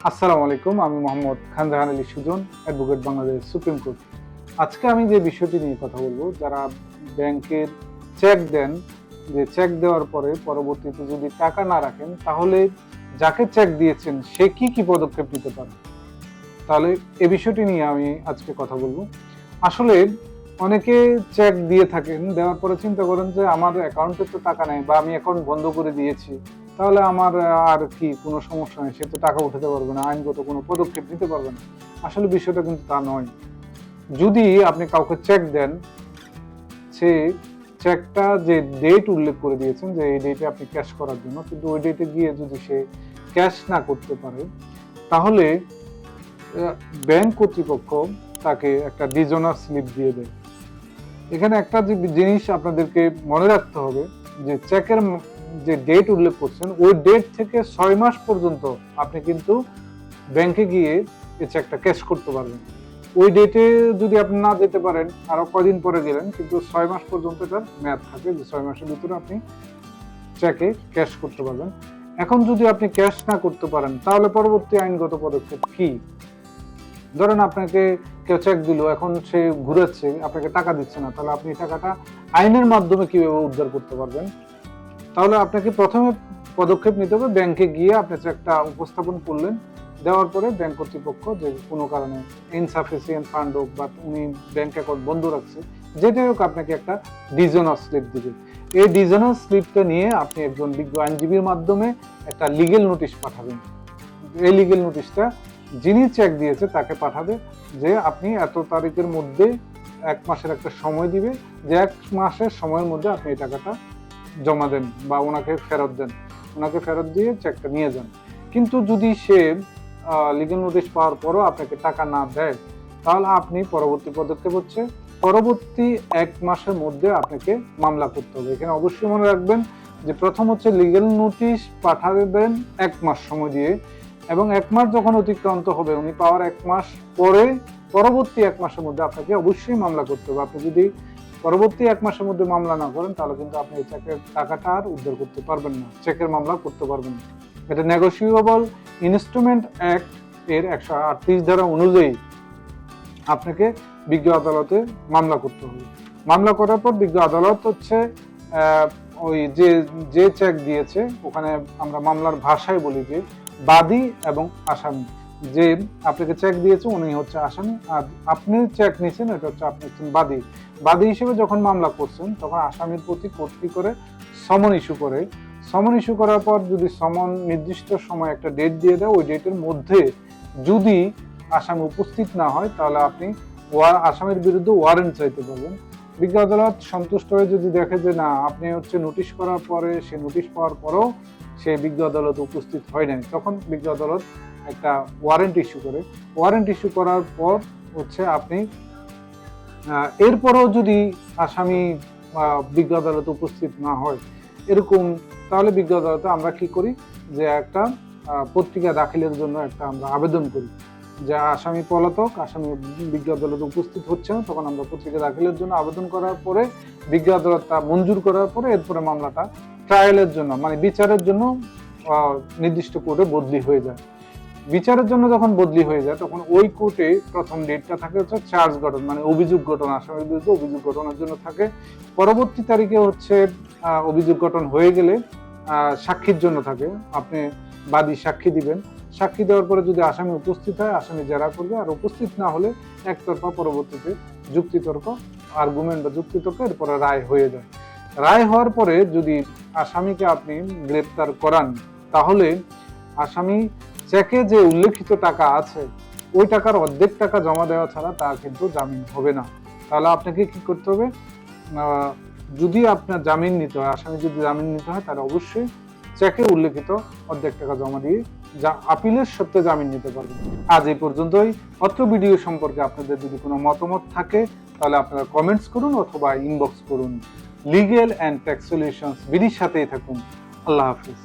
আসসালামু আলাইকুম, আমি Mohammad Khanjahan Ali Sujon, advocate Bangladesh Supreme Court. আজকে আমি যে বিষয়টি নিয়ে কথা বলবো, যারা ব্যাংকের চেক দেন, যে চেক দেওয়ার পরে পরবর্তীতে যদি টাকা না রাখেন, তাহলে যাকে চেক দিয়েছেন সে কি কি পদক্ষেপ নিতে পারে। তাহলে এই বিষয়টি নিয়ে আমি আজকে কথা বলবো। আসলে অনেকে চেক দিয়ে থাকেন, দেওয়ার পরে চিন্তা করেন যে আমার অ্যাকাউন্টে তো টাকা নেই বা আমি অ্যাকাউন্ট বন্ধ করে দিয়েছি, তাহলে আমার আর কি কোনো সমস্যা নেই, সে তো টাকা উঠাতে পারবে না, আইনগত কোনো পদক্ষেপ নিতে পারবে না। আসলে বিষয়টা কিন্তু তা নয়। যদি আপনি কাউকে চেক দেন, সে চেকটা যে ডেট উল্লেখ করে দিয়েছেন যে এই ডেটে আপনি ক্যাশ করার জন্য, কিন্তু ওই ডেটে গিয়ে যদি সে ক্যাশ না করতে পারে, তাহলে ব্যাংক কর্তৃপক্ষ তাকে একটা ডিজনার স্লিপ দিয়ে দেয়। এখানে একটা যে জিনিস আপনাদেরকে মনে রাখতে হবে, যে চেকের যে ডেট উল্লেখ করছেন ওই ডেট থেকে 6 মাস পর্যন্ত আপনি কিন্তু ব্যাংকে গিয়ে এই চেকটা ক্যাশ করতে পারবেন। ওই ডেটে যদি আপনি না যেতে পারেন, আরো কয়দিন পরে গেলেন, কিন্তু 6 মাস পর্যন্ত এটার মেয়াদ থাকে, যে 6 মাসের ভিতরে আপনি চেকে ক্যাশ করতে পারবেন। এখন যদি আপনি ক্যাশ না করতে পারেন, তাহলে পরবর্তী আইনগত পদক্ষেপ কি? ধরেন আপনাকে কেউ চেক দিল, এখন সে ঘুরাচ্ছে, আপনাকে টাকা দিচ্ছে না, তাহলে আপনি টাকাটা আইনের মাধ্যমে কিভাবে উদ্ধার করতে পারবেন? তাহলে আপনাকে প্রথমে পদক্ষেপ নিতে হবে, ব্যাংকে গিয়ে আপনি চেকটা উপস্থাপন করলেন, দেওয়ার পরে ব্যাংক কর্তৃপক্ষ যে কোনো কারণে ইনসাফিসিয়েন্ট ফান্ড হোক বা উনি ব্যাংক অ্যাকাউন্ট বন্ধ রাখছে, যেটাই হোক, আপনাকে একটা ডিজনার স্লিপ দিবে। এই ডিজনার স্লিপটা নিয়ে আপনি একজন বিজ্ঞ আইনজীবীর মাধ্যমে একটা লিগেল নোটিশ পাঠাবেন। এই লিগেল নোটিশটা যিনি চেক দিয়েছে তাকে পাঠাবে, যে আপনি এত তারিখের মধ্যে 1 মাসের একটা সময় দিবে, যে 1 মাসের সময়ের মধ্যে আপনি এই টাকাটা জমা দেন বা ওনাকে ফেরত দেন, ওনাকে ফেরত দিয়ে চেকটা নিয়ে যান। কিন্তু যদি সে লিগেল নোটিশ পাওয়ার পরও আপনাকে টাকা না দেয়, তাহলে আপনি পরবর্তী পদক্ষেপ হচ্ছে পরবর্তী 1 মাসের মধ্যে আপনাকে মামলা করতে হবে। এখানে অবশ্যই মনে রাখবেন যে প্রথম হচ্ছে লিগেল নোটিশ পাঠাবেন 1 মাস সময় দিয়ে, এবং 1 মাস যখন অতিক্রান্ত হবে, উনি পাওয়ার 1 মাস পরে পরবর্তী 1 মাসের মধ্যে আপনাকে অবশ্যই মামলা করতে হবে। আপনি যদি পরবর্তী 1 মাসের মধ্যে মামলা না করেন, তাহলে কিন্তু আপনি এই চেকের টাকাটা আর উদ্ধার করতে পারবেন না, চেকের মামলা করতে পারবেন না। এটা নেগোশিয়েবল ইনস্ট্রুমেন্ট অ্যাক্ট এর 138 ধারা অনুযায়ী আপনাকে বিজ্ঞ আদালতে মামলা করতে হবে। মামলা করার পর বিজ্ঞ আদালত হচ্ছে ওই যে চেক দিয়েছে, ওখানে আমরা মামলার ভাষায় বলি যে বাদী এবং আসামি। যে আপনাকে চেক দিয়েছে উনি হচ্ছে আসামি, আর আপনি চেক নিয়েছেন এটা হচ্ছে আপনি হচ্ছেন বাদী। বাদী হিসেবে যখন মামলা করছেন, তখন আসামির প্রতি কোর্ট কি করে সমন ইস্যু করে। সমন ইস্যু করার পর যদি সমন নির্দিষ্ট সময় একটা ডেট দিয়ে দেয়, ওই ডেটের মধ্যে যদি আসামি উপস্থিত না হয়, তাহলে আপনি আসামির বিরুদ্ধে ওয়ারেন্ট চাইতে পারবেন। বিজ্ঞ আদালত সন্তুষ্ট হয়ে যদি দেখে যে না, আপনি হচ্ছে নোটিশ করার পরে, সে নোটিশ পাওয়ার পরেও সে বিজ্ঞ আদালত উপস্থিত হয় নাই, তখন বিজ্ঞ আদালত একটা ওয়ারেন্ট ইস্যু করে। ওয়ারেন্ট ইস্যু করার পর হচ্ছে আপনি এরপরও যদি আসামি বিজ্ঞ আদালতে উপস্থিত না হয় এরকম, তাহলে বিজ্ঞ আদালতে আমরা কি করি, যে একটা পত্রিকা দাখিলের জন্য একটা আমরা আবেদন করি, যে আসামি পলাতক, আসামি বিজ্ঞ আদালতে উপস্থিত হচ্ছে না, তখন আমরা পত্রিকা দাখিলের জন্য আবেদন করার পরে বিজ্ঞ আদালত তা মঞ্জুর করার পরে এরপরে মামলাটা ট্রায়ালের জন্য, মানে বিচারের জন্য নির্দিষ্ট কোর্টে বদলি হয়ে যায়। বিচারের জন্য যখন বদলি হয়ে যায়, তখন ওই কোর্টে প্রথম ডেটটা থাকে হচ্ছে চার্জ গঠন, মানে অভিযোগ গঠন, আসামির বিরুদ্ধে অভিযোগ গঠনের জন্য থাকে। পরবর্তী তারিখে হচ্ছে অভিযোগ গঠন হয়ে গেলে সাক্ষীর জন্য থাকে, আপনি বাদী সাক্ষী দিবেন। সাক্ষী দেওয়ার পরে যদি আসামি উপস্থিত হয়, আসামি জেরা করবে, আর উপস্থিত না হলে একতরফা পরবর্তীতে যুক্তিতর্ক, আর্গুমেন্ট বা যুক্তিতর্ক, এরপরে রায় হয়ে যায়। রায় হওয়ার পরে যদি আসামিকে আপনি গ্রেপ্তার করান, তাহলে আসামি চেকে যে উল্লেখিত টাকা আছে, ওই টাকার অর্ধেক টাকা জমা দেওয়া ছাড়া তার কিন্তু জামিন হবে না। তাহলে আপনাকে কি করতে হবে, যদি আপনার জামিন নিতে হয়, আসামি যদি জামিন নিতে হয়, তাহলে অবশ্যই চেকে উল্লেখিত অর্ধেক টাকা জমা দিয়ে যা আপিলের সত্ত্বে জামিন নিতে পারবেন। আজ এই পর্যন্তই। অত্র ভিডিও সম্পর্কে আপনাদের যদি কোনো মতামত থাকে, তাহলে আপনারা কমেন্টস করুন অথবা ইনবক্স করুন। লিগেল অ্যান্ড ট্যাক্স সলিউশনস বিডির সাথেই থাকুন। আল্লাহ হাফিজ।